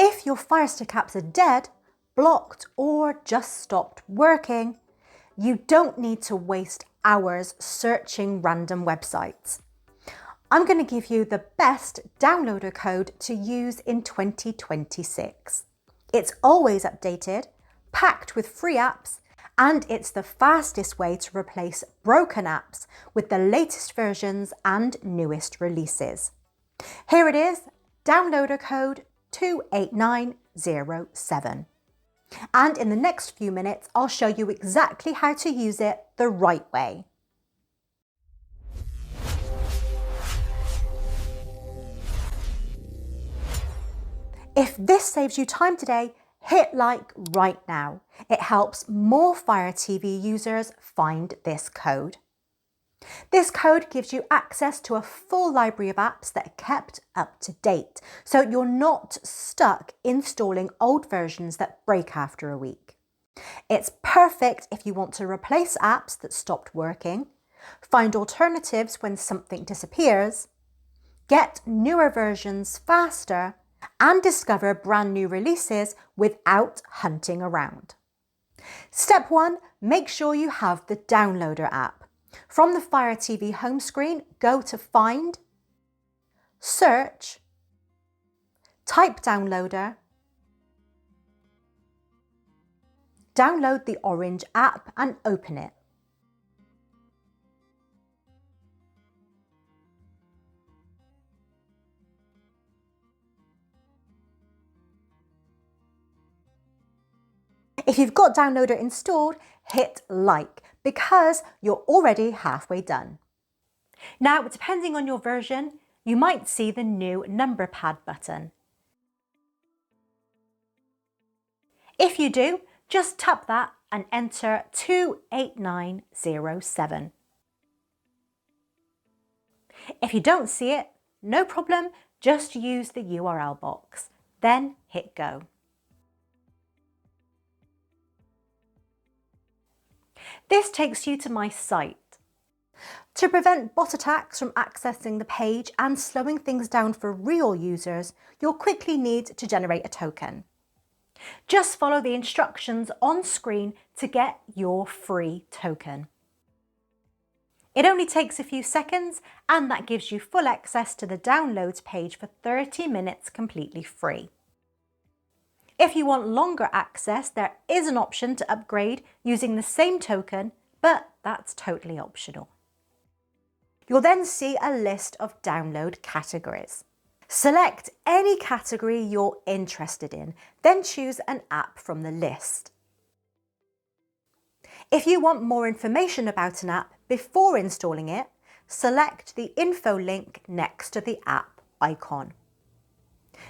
If your firestick apps are dead, blocked, or just stopped working, you don't need to waste hours searching random websites. I'm going to give you the best downloader code to use in 2026. It's always updated, packed with free apps, and it's the fastest way to replace broken apps with the latest versions and newest releases. Here it is, downloader code 28907. And in the next few minutes, I'll show you exactly how to use it the right way. If this saves you time today, hit like right now. It helps more Fire TV users find this code. This code gives you access to a full library of apps that are kept up to date, so you're not stuck installing old versions that break after a week. It's perfect if you want to replace apps that stopped working, find alternatives when something disappears, get newer versions faster, and discover brand new releases without hunting around. Step 1, make sure you have the downloader app. From the Fire TV home screen, go to Find, Search, type Downloader, download the orange app and open it. If you've got Downloader installed, hit like because you're already halfway done. Now, depending on your version, you might see the new number pad button. If you do, just tap that and enter 28907. If you don't see it, no problem, just use the URL box, then hit go. This takes you to my site. To prevent bot attacks from accessing the page and slowing things down for real users, you'll quickly need to generate a token. Just follow the instructions on screen to get your free token. It only takes a few seconds, and that gives you full access to the downloads page for 30 minutes completely free. If you want longer access, there is an option to upgrade using the same token, but that's totally optional. You'll then see a list of download categories. Select any category you're interested in, then choose an app from the list. If you want more information about an app before installing it, select the info link next to the app icon.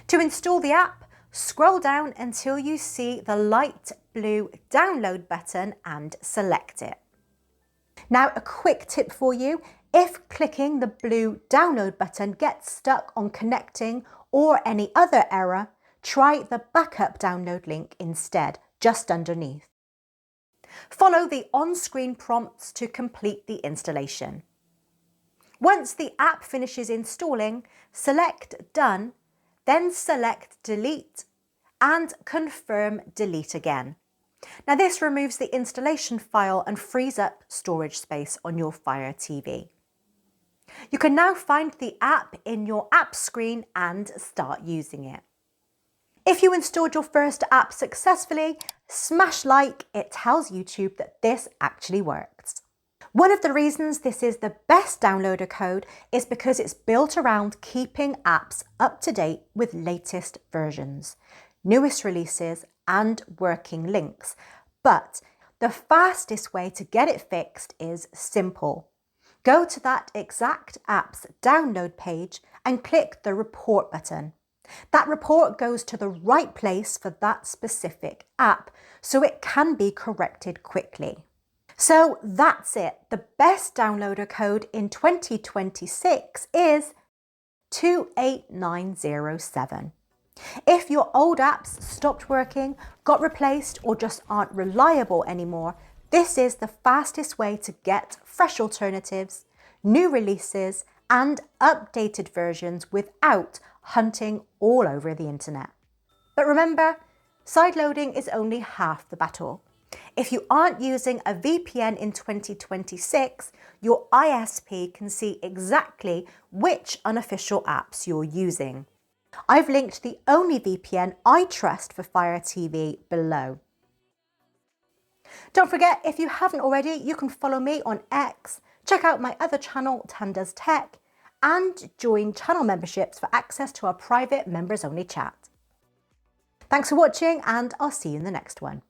To install the app, scroll down until you see the light blue download button and select it. Now, a quick tip for you, if clicking the blue download button gets stuck on connecting or any other error, try the backup download link instead, just underneath. Follow the on-screen prompts to complete the installation. Once the app finishes installing, select Done, then select Delete and confirm Delete again. Now this removes the installation file and frees up storage space on your Fire TV. You can now find the app in your app screen and start using it. If you installed your first app successfully, smash like, it tells YouTube that this actually works. One of the reasons this is the best downloader code is because it's built around keeping apps up to date with latest versions, newest releases and working links. But the fastest way to get it fixed is simple. Go to that exact app's download page and click the report button. That report goes to the right place for that specific app, so it can be corrected quickly. So that's it. The best downloader code in 2026 is 28907. If your old apps stopped working, got replaced, or just aren't reliable anymore, this is the fastest way to get fresh alternatives, new releases, and updated versions without hunting all over the internet. But remember, sideloading is only half the battle. If you aren't using a VPN in 2026, your ISP can see exactly which unofficial apps you're using. I've linked the only VPN I trust for Fire TV below. Don't forget, if you haven't already, you can follow me on X, check out my other channel, unboxd.tech, and join channel memberships for access to our private members-only chat. Thanks for watching, and I'll see you in the next one.